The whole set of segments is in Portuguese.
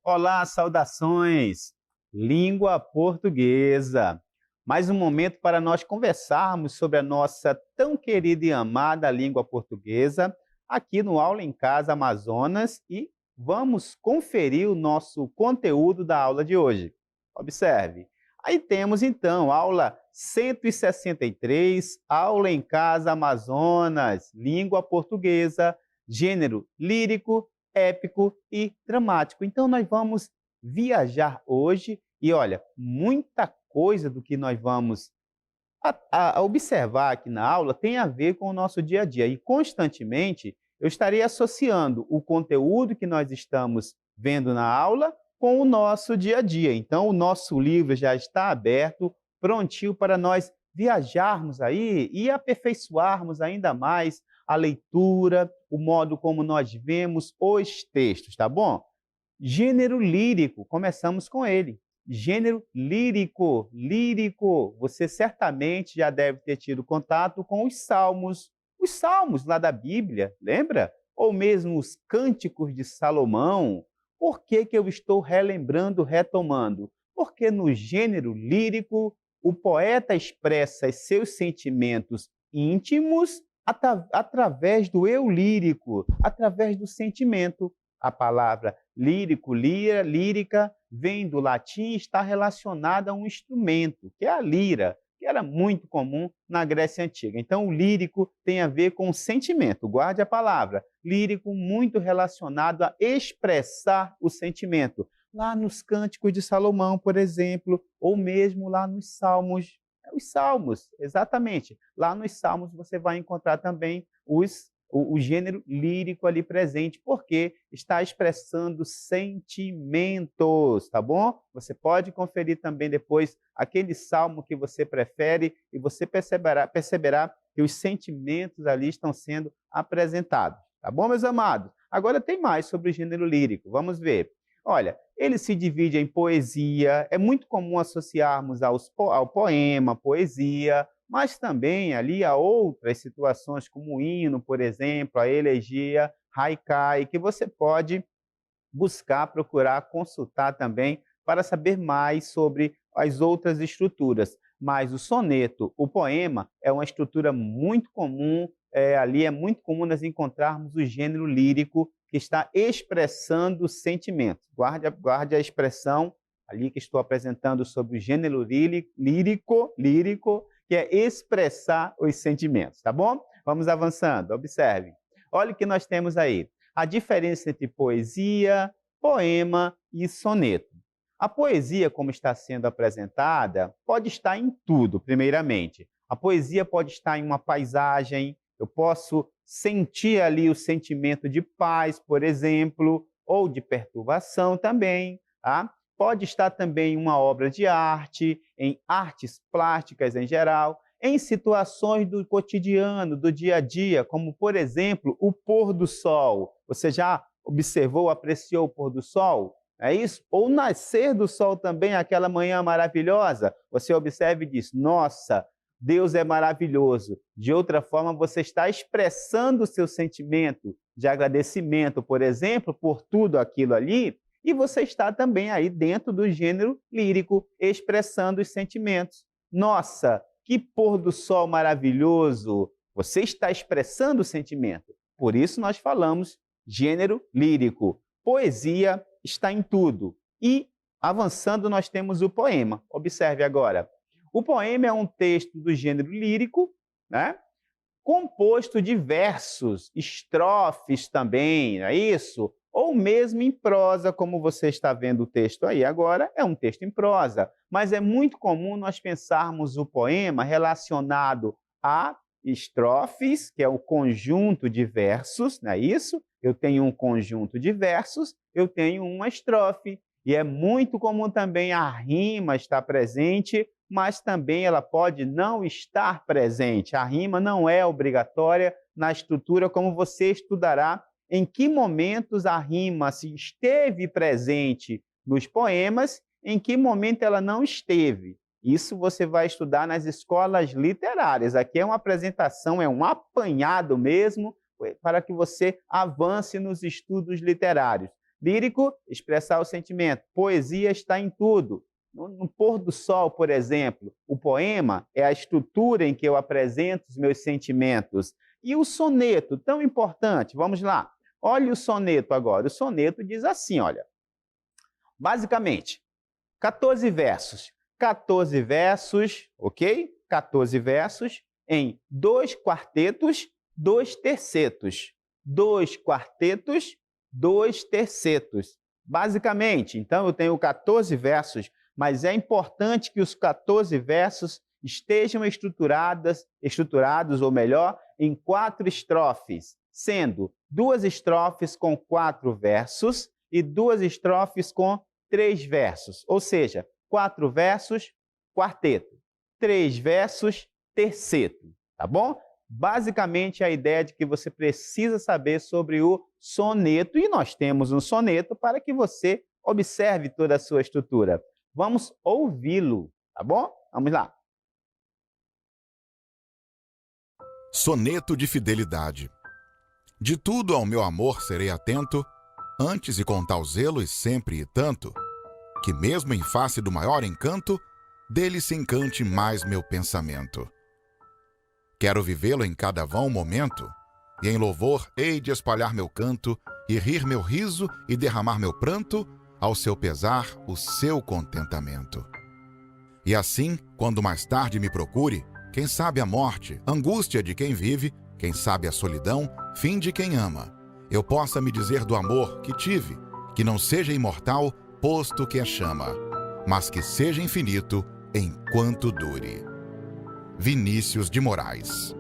Olá, saudações! Língua portuguesa. Mais um momento para nós conversarmos sobre a nossa tão querida e amada língua portuguesa, aqui no Aula em Casa Amazonas, e vamos conferir o nosso conteúdo da aula de hoje. Observe. Aí temos então aula 163, Aula em Casa Amazonas, língua portuguesa, gênero lírico, épico e dramático. Então, nós vamos viajar hoje e, olha, muita coisa do que nós vamos a observar aqui na aula tem a ver com o nosso dia a dia. E, constantemente, eu estarei associando o conteúdo que nós estamos vendo na aula com o nosso dia a dia. Então, o nosso livro já está aberto, prontinho para nós viajarmos aí e aperfeiçoarmos ainda mais a leitura, o modo como nós vemos os textos, tá bom? Gênero lírico, começamos com ele. Gênero lírico, lírico. Você certamente já deve ter tido contato com os salmos lá da Bíblia, lembra? Ou mesmo os cânticos de Salomão. Por que que eu estou relembrando, retomando? Porque no gênero lírico, o poeta expressa seus sentimentos íntimos através do eu lírico, através do sentimento. A palavra lírico, lírica, vem do latim e está relacionada a um instrumento, que é a lira, que era muito comum na Grécia Antiga. Então, o lírico tem a ver com o sentimento. Guarde a palavra. Lírico muito relacionado a expressar o sentimento. Lá nos Cânticos de Salomão, por exemplo, ou mesmo lá nos Salmos. Os Salmos, exatamente. Lá nos Salmos você vai encontrar também o gênero lírico ali presente, porque está expressando sentimentos, tá bom? Você pode conferir também depois aquele salmo que você prefere e você perceberá que os sentimentos ali estão sendo apresentados, tá bom, meus amados? Agora tem mais sobre o gênero lírico, vamos ver. Olha, ele se divide em poesia, é muito comum associarmos ao poema, poesia, mas também ali há outras situações, como o hino, por exemplo, a elegia, haikai, que você pode buscar, procurar, consultar também para saber mais sobre as outras estruturas. Mas o soneto, o poema, é uma estrutura muito comum, ali é muito comum nós encontrarmos o gênero lírico que está expressando sentimentos. Guarde a expressão ali que estou apresentando sobre o gênero lírico, que é expressar os sentimentos, tá bom? Vamos avançando, observe. Olha o que nós temos aí. A diferença entre poesia, poema e soneto. A poesia, como está sendo apresentada, pode estar em tudo, primeiramente. A poesia pode estar em uma paisagem, eu posso sentir ali o sentimento de paz, por exemplo, ou de perturbação também, tá? Pode estar também em uma obra de arte, em artes plásticas em geral, em situações do cotidiano, do dia a dia, como, por exemplo, o pôr do sol. Você já observou, apreciou o pôr do sol? É isso? Ou o nascer do sol também, aquela manhã maravilhosa. Você observa e diz, nossa, Deus é maravilhoso. De outra forma, você está expressando o seu sentimento de agradecimento, por exemplo, por tudo aquilo ali, e você está também aí dentro do gênero lírico, expressando os sentimentos. Nossa, que pôr do sol maravilhoso! Você está expressando o sentimento. Por isso nós falamos gênero lírico. Poesia está em tudo. E, avançando, nós temos o poema. Observe agora. O poema é um texto do gênero lírico, né? Composto de versos, estrofes também, não é isso? Ou mesmo em prosa, como você está vendo o texto aí agora, é um texto em prosa. Mas é muito comum nós pensarmos o poema relacionado a estrofes, que é o conjunto de versos, não é isso? Eu tenho um conjunto de versos, eu tenho uma estrofe. E é muito comum também a rima estar presente, mas também ela pode não estar presente. A rima não é obrigatória na estrutura, como você estudará em que momentos a rima se esteve presente nos poemas, em que momento ela não esteve. Isso você vai estudar nas escolas literárias. Aqui é uma apresentação, é um apanhado mesmo, para que você avance nos estudos literários. Lírico, expressar o sentimento. Poesia está em tudo. No pôr do sol, por exemplo, o poema é a estrutura em que eu apresento os meus sentimentos. E o soneto, tão importante, vamos lá. Olha o soneto agora. O soneto diz assim, olha. Basicamente, 14 versos. 14 versos, ok? 14 versos em 2 quartetos, 2 tercetos. 2 quartetos, 2 tercetos. Basicamente, então eu tenho 14 versos, mas é importante que os 14 versos estejam estruturados, ou melhor, em 4 estrofes, sendo 2 estrofes com 4 versos e 2 estrofes com 3 versos, ou seja, 4 versos, quarteto, 3 versos, terceto, tá bom? Basicamente, a ideia de que você precisa saber sobre o soneto, e nós temos um soneto para que você observe toda a sua estrutura. Vamos ouvi-lo, tá bom? Vamos lá. Soneto de fidelidade. De tudo ao meu amor serei atento, antes e com tal zelo e sempre e tanto, que mesmo em face do maior encanto, dele se encante mais meu pensamento. Quero vivê-lo em cada vão momento, e em louvor hei de espalhar meu canto, e rir meu riso e derramar meu pranto, ao seu pesar, o seu contentamento. E assim, quando mais tarde me procure, quem sabe a morte, angústia de quem vive, quem sabe a solidão, fim de quem ama, eu possa me dizer do amor que tive, que não seja imortal, posto que é chama, mas que seja infinito enquanto dure. Vinícius de Moraes.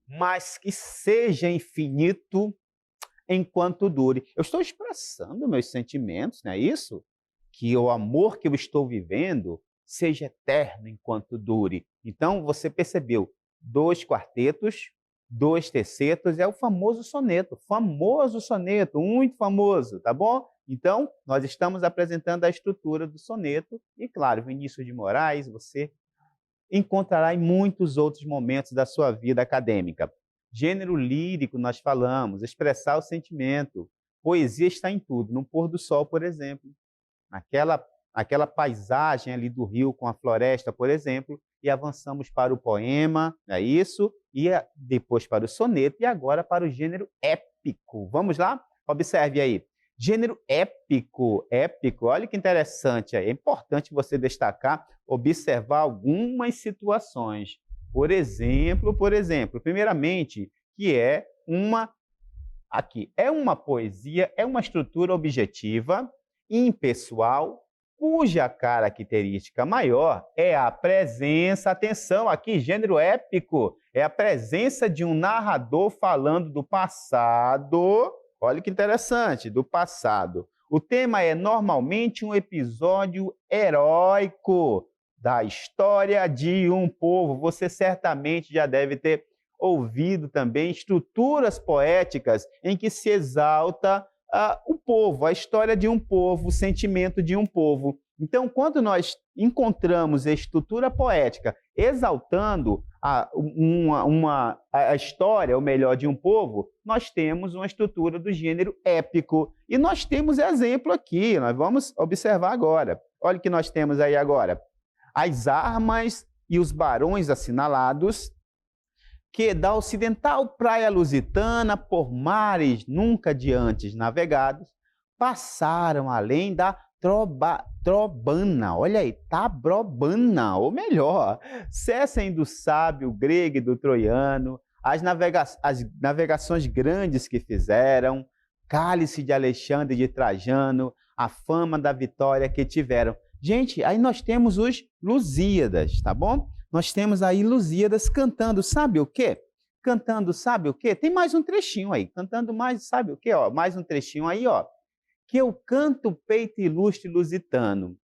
Mas que seja infinito enquanto dure. Eu estou expressando meus sentimentos, não é isso? Que o amor que eu estou vivendo seja eterno enquanto dure. Então, você percebeu, 2 quartetos, 2 tercetos, é o famoso soneto, muito famoso, tá bom? Então, nós estamos apresentando a estrutura do soneto e, claro, Vinícius de Moraes, você encontrará em muitos outros momentos da sua vida acadêmica. Gênero lírico, nós falamos, expressar o sentimento. Poesia está em tudo, no pôr do sol, por exemplo. Aquela paisagem ali do rio com a floresta, por exemplo, e avançamos para o poema, é isso? E depois para o soneto e agora para o gênero épico. Vamos lá? Observe aí. Gênero épico, olha que interessante, é importante você destacar, observar algumas situações. Por exemplo, primeiramente, que é uma poesia, é uma estrutura objetiva, impessoal, cuja característica maior é a presença, atenção, aqui, gênero épico, é a presença de um narrador falando do passado. Olha que interessante, do passado. O tema é normalmente um episódio heróico da história de um povo. Você certamente já deve ter ouvido também estruturas poéticas em que se exalta o povo, a história de um povo, o sentimento de um povo. Então, quando nós encontramos a estrutura poética exaltando a história, ou melhor, de um povo, nós temos uma estrutura do gênero épico. E nós temos exemplo aqui, nós vamos observar agora. Olha o que nós temos aí agora. As armas e os barões assinalados, que da ocidental praia lusitana, por mares nunca de antes navegados, passaram além da Trobana, olha aí, Tabrobana, ou melhor, cessem do sábio grego e do troiano, as navegações grandes que fizeram, cálice de Alexandre e de Trajano, a fama da vitória que tiveram. Gente, aí nós temos os Lusíadas, tá bom? Nós temos aí Lusíadas cantando, sabe o quê? Cantando, sabe o quê? Tem mais um trechinho aí, cantando mais, sabe o quê? Ó, mais um trechinho aí, ó. Que eu canto peito ilustre lusitano.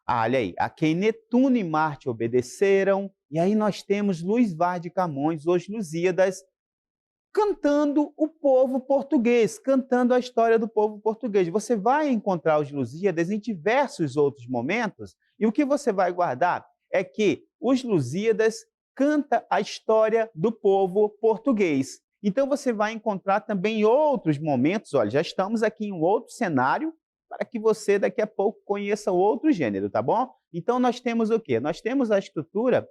Olha aí, a quem Netuno e Marte obedeceram. E aí nós temos Luís Vaz de Camões, os Lusíadas, cantando o povo português, cantando a história do povo português. Você vai encontrar os Lusíadas em diversos outros momentos, e o que você vai guardar é que os Lusíadas canta a história do povo português. Então, você vai encontrar também em outros momentos, olha, já estamos aqui em um outro cenário, para que você daqui a pouco conheça outro gênero, tá bom? Então, nós temos o quê? Nós temos a estrutura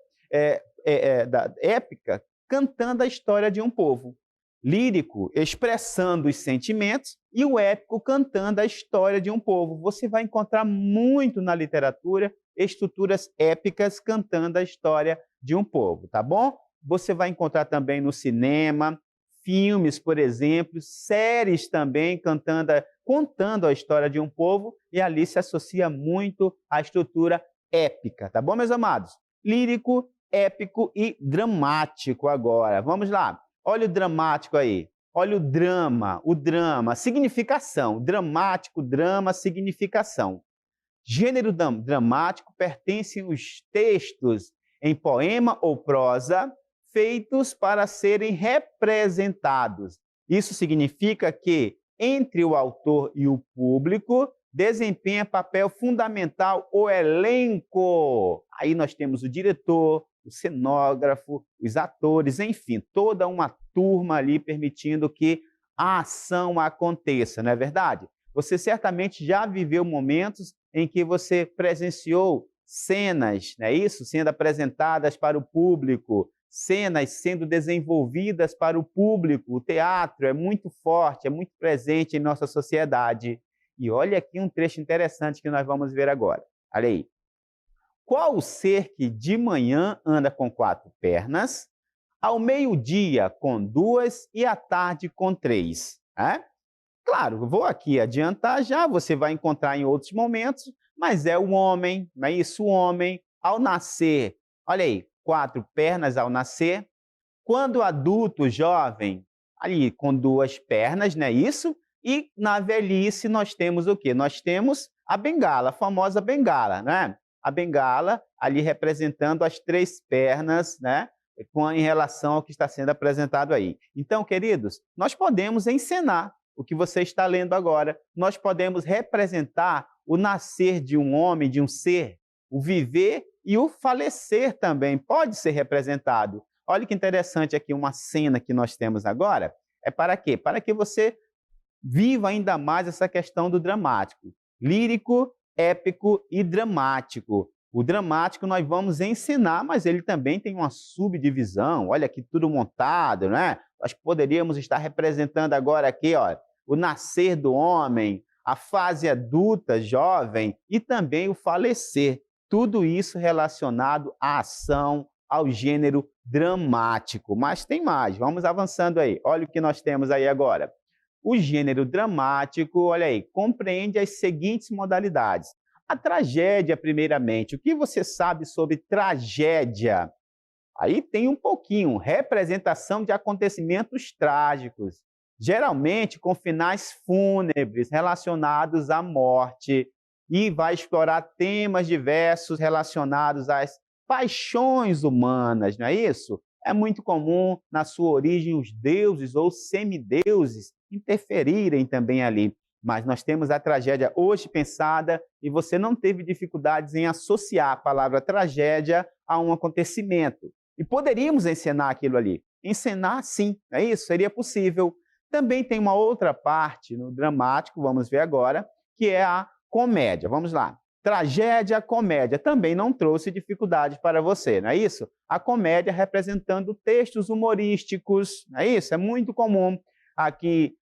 da épica cantando a história de um povo, lírico expressando os sentimentos e o épico cantando a história de um povo. Você vai encontrar muito na literatura estruturas épicas cantando a história de um povo, tá bom? Você vai encontrar também no cinema, filmes, por exemplo, séries também contando a história de um povo, e ali se associa muito à estrutura épica, tá bom, meus amados? Lírico, épico e dramático agora. Vamos lá. Olha o dramático aí. Olha o drama, significação. Dramático, drama, significação. Gênero dramático pertencem os textos em poema ou prosa feitos para serem representados. Isso significa que, entre o autor e o público, desempenha papel fundamental o elenco. Aí nós temos o diretor, o cenógrafo, os atores, enfim, toda uma turma ali permitindo que a ação aconteça, não é verdade? Você certamente já viveu momentos em que você presenciou cenas, não é isso? Sendo apresentadas para o público, cenas sendo desenvolvidas para o público. O teatro é muito forte, é muito presente em nossa sociedade. E olha aqui um trecho interessante que nós vamos ver agora. Olha aí. Qual o ser que de manhã anda com 4 pernas, ao meio-dia com 2 e à tarde com 3? Claro, vou aqui adiantar já, você vai encontrar em outros momentos, mas é o homem, não é isso? O homem, ao nascer, olha aí, 4 pernas ao nascer. Quando adulto, jovem, ali com 2 pernas, não é isso? E na velhice nós temos o quê? Nós temos a bengala, a famosa bengala, né? A bengala ali representando as 3 pernas, né? Em relação ao que está sendo apresentado aí. Então, queridos, nós podemos encenar o que você está lendo agora. Nós podemos representar o nascer de um homem, de um ser, o viver e o falecer também pode ser representado. Olha que interessante aqui uma cena que nós temos agora. É para quê? Para que você viva ainda mais essa questão do dramático. Lírico, épico e dramático. O dramático nós vamos ensinar, mas ele também tem uma subdivisão. Olha aqui tudo montado, né? Nós poderíamos estar representando agora aqui, ó, o nascer do homem, a fase adulta, jovem e também o falecer. Tudo isso relacionado à ação, ao gênero dramático. Mas tem mais, vamos avançando aí. Olha o que nós temos aí agora. O gênero dramático, olha aí, compreende as seguintes modalidades. A tragédia, primeiramente. O que você sabe sobre tragédia? Aí tem um pouquinho, representação de acontecimentos trágicos, geralmente com finais fúnebres relacionados à morte, e vai explorar temas diversos relacionados às paixões humanas, não é isso? É muito comum, na sua origem, os deuses ou semideuses interferirem também ali. Mas nós temos a tragédia hoje pensada e você não teve dificuldades em associar a palavra tragédia a um acontecimento. E poderíamos encenar aquilo ali. Encenar, sim, é isso, seria possível. Também tem uma outra parte no dramático, vamos ver agora, que é a comédia. Vamos lá. Tragédia, comédia, também não trouxe dificuldades para você, não é isso? A comédia representando textos humorísticos, não é isso? É muito comum. Aqui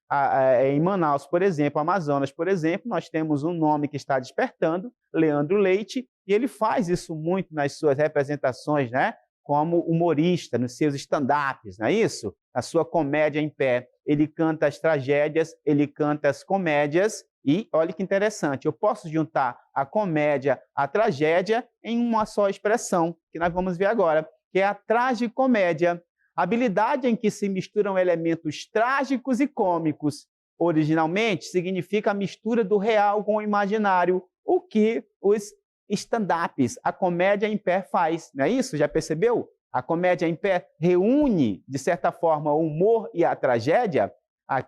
em Manaus, por exemplo, Amazonas, por exemplo, nós temos um nome que está despertando, Leandro Leite, e ele faz isso muito nas suas representações, né? Como humorista, nos seus stand-ups, não é isso? A sua comédia em pé. Ele canta as tragédias, ele canta as comédias, e olha que interessante, eu posso juntar a comédia, a tragédia, em uma só expressão, que nós vamos ver agora, que é a tragicomédia. Habilidade em que se misturam elementos trágicos e cômicos. Originalmente, significa a mistura do real com o imaginário, o que os stand-ups, a comédia em pé faz, não é isso? Já percebeu? A comédia em pé reúne, de certa forma, o humor e a tragédia.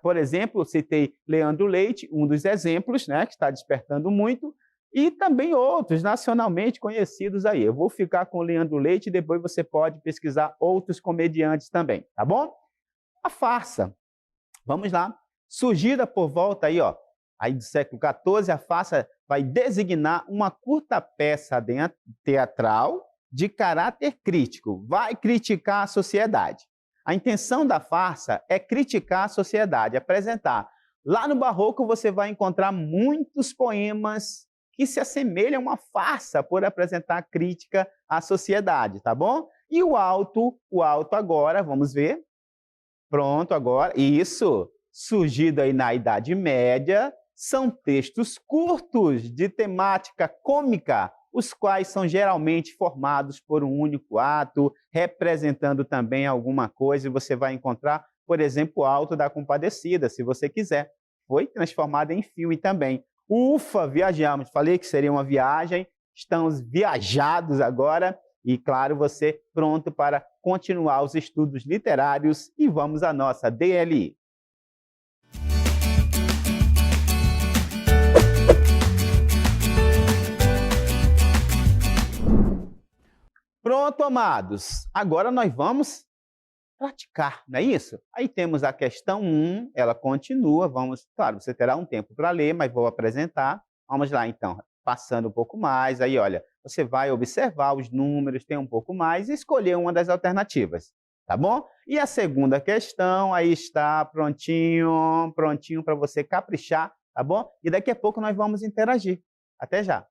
Por exemplo, eu citei Leandro Leite, um dos exemplos, né, que está despertando muito, e também outros nacionalmente conhecidos aí. Eu vou ficar com o Leandro Leite e depois você pode pesquisar outros comediantes também, tá bom? A farsa. Vamos lá. Surgida por volta aí do século XIV, a farsa vai designar uma curta peça teatral de caráter crítico. Vai criticar a sociedade. A intenção da farsa é criticar a sociedade, apresentar. Lá no Barroco você vai encontrar muitos poemas que se assemelham a uma farsa por apresentar crítica à sociedade, tá bom? E o alto agora, vamos ver. Pronto, agora, isso, surgido aí na Idade Média, são textos curtos de temática cômica, os quais são geralmente formados por um único ato, representando também alguma coisa, e você vai encontrar, por exemplo, o Alto da Compadecida, se você quiser. Foi transformado em filme também. Ufa, viajamos. Falei que seria uma viagem, estamos viajados agora, e claro, você pronto para continuar os estudos literários, e vamos à nossa DLI. Pronto, amados. Agora nós vamos praticar, não é isso? Aí temos a questão 1, ela continua, claro, você terá um tempo para ler, mas vou apresentar. Vamos lá, então, passando um pouco mais, aí, olha, você vai observar os números, tem um pouco mais, e escolher uma das alternativas, tá bom? E a segunda questão, aí está, prontinho para você caprichar, tá bom? E daqui a pouco nós vamos interagir. Até já!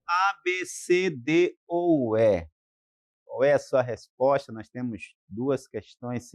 A, B, C, D ou E? Qual é a sua resposta? Nós temos duas questões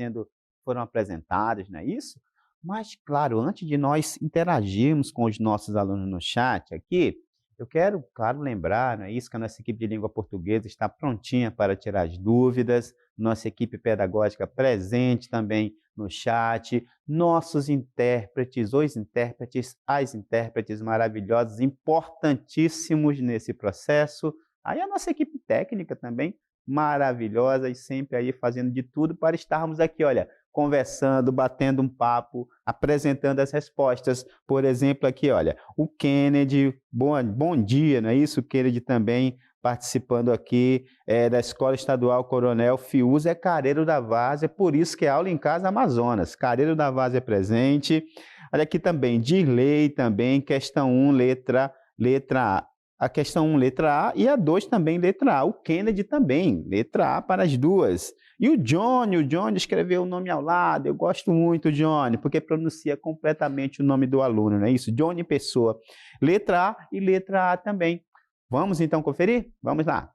foram apresentadas, não é isso? Mas, claro, antes de nós interagirmos com os nossos alunos no chat aqui, eu quero, claro, lembrar, não é isso, que a nossa equipe de língua portuguesa está prontinha para tirar as dúvidas, nossa equipe pedagógica presente também no chat, nossos intérpretes, os intérpretes, as intérpretes maravilhosos, importantíssimos nesse processo, aí a nossa equipe técnica também, maravilhosa e sempre aí fazendo de tudo para estarmos aqui, olha, conversando, batendo um papo, apresentando as respostas. Por exemplo, aqui, olha, o Kennedy, bom dia, não é isso? O Kennedy também participando aqui da Escola Estadual Coronel Fiuza, é Careiro da Várzea, por isso que é aula em casa Amazonas. Careiro da Várzea presente. Olha aqui também, Dirley também, questão 1, letra A. A questão 1, letra A, e a 2 também, letra A. O Kennedy também, letra A para as duas. E o Johnny escreveu o nome ao lado. Eu gosto muito, Johnny, porque pronuncia completamente o nome do aluno, não é isso? Johnny Pessoa. Letra A e letra A também. Vamos então conferir? Vamos lá.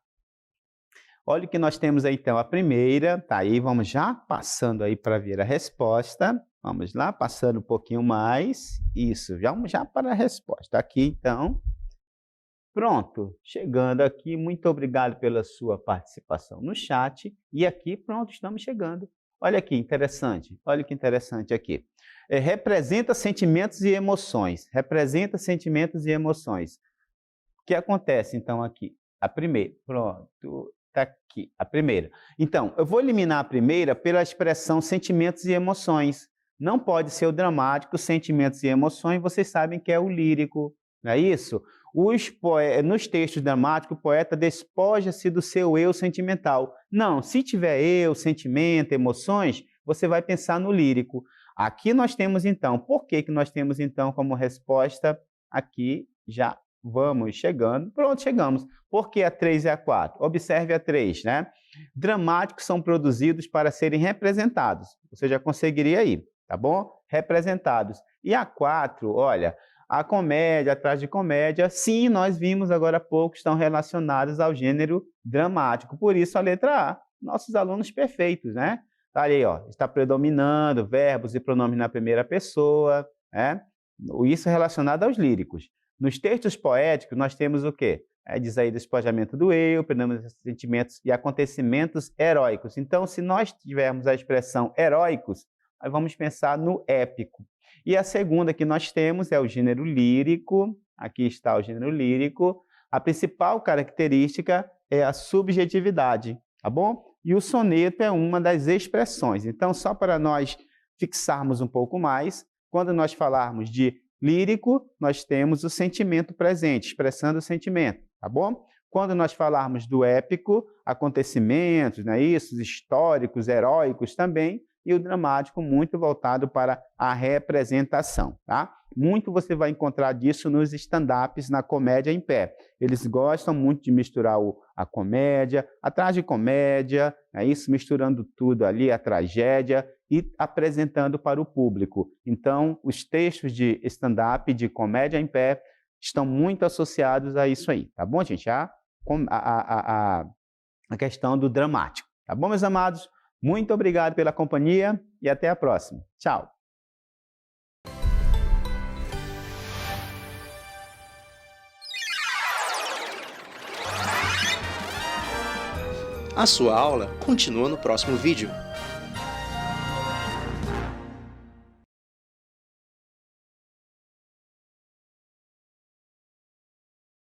Olha o que nós temos aí então. A primeira, tá aí, vamos já passando aí para ver a resposta. Vamos lá, passando um pouquinho mais. Isso, já para a resposta. Aqui então. Pronto, chegando aqui, muito obrigado pela sua participação no chat. E aqui, pronto, estamos chegando. Olha que interessante, olha que interessante aqui. Representa sentimentos e emoções. Representa sentimentos e emoções. O que acontece, então, aqui? A primeira, pronto, está aqui, a primeira. Então, eu vou eliminar a primeira pela expressão sentimentos e emoções. Não pode ser o dramático, sentimentos e emoções, vocês sabem que é o lírico, não é isso? Nos textos dramáticos, o poeta despoja-se do seu eu sentimental. Não, se tiver eu, sentimento, emoções, você vai pensar no lírico. Aqui nós temos então, por que nós temos então como resposta aqui, já vamos chegando, pronto, chegamos. Por que a 3 e a 4? Observe a 3, né? Dramáticos são produzidos para serem representados. Você já conseguiria ir, tá bom? Representados. E a 4, olha, a comédia, atrás de comédia, sim, nós vimos agora há pouco, estão relacionados ao gênero dramático. Por isso a letra A, nossos alunos perfeitos, né? Tá ali, ó, está predominando verbos e pronomes na primeira pessoa, né? Isso relacionado aos líricos. Nos textos poéticos, nós temos o quê? Diz aí despojamento do eu, predominância de sentimentos e acontecimentos heróicos. Então, se nós tivermos a expressão heróicos, nós vamos pensar no épico. E a segunda que nós temos é o gênero lírico. Aqui está o gênero lírico. A principal característica é a subjetividade, tá bom? E o soneto é uma das expressões. Então, só para nós fixarmos um pouco mais, quando nós falarmos de lírico, nós temos o sentimento presente, expressando o sentimento, tá bom? Quando nós falarmos do épico, acontecimentos, não é isso? Históricos, heróicos também, e o dramático muito voltado para a representação, tá? Muito você vai encontrar disso nos stand-ups na comédia em pé. Eles gostam muito de misturar a comédia, a tragicomédia, é isso, misturando tudo ali, a tragédia e apresentando para o público. Então, os textos de stand-up, de comédia em pé, estão muito associados a isso aí, tá bom, gente? A questão do dramático. Tá bom, meus amados? Muito obrigado pela companhia e até a próxima. Tchau! A sua aula continua no próximo vídeo.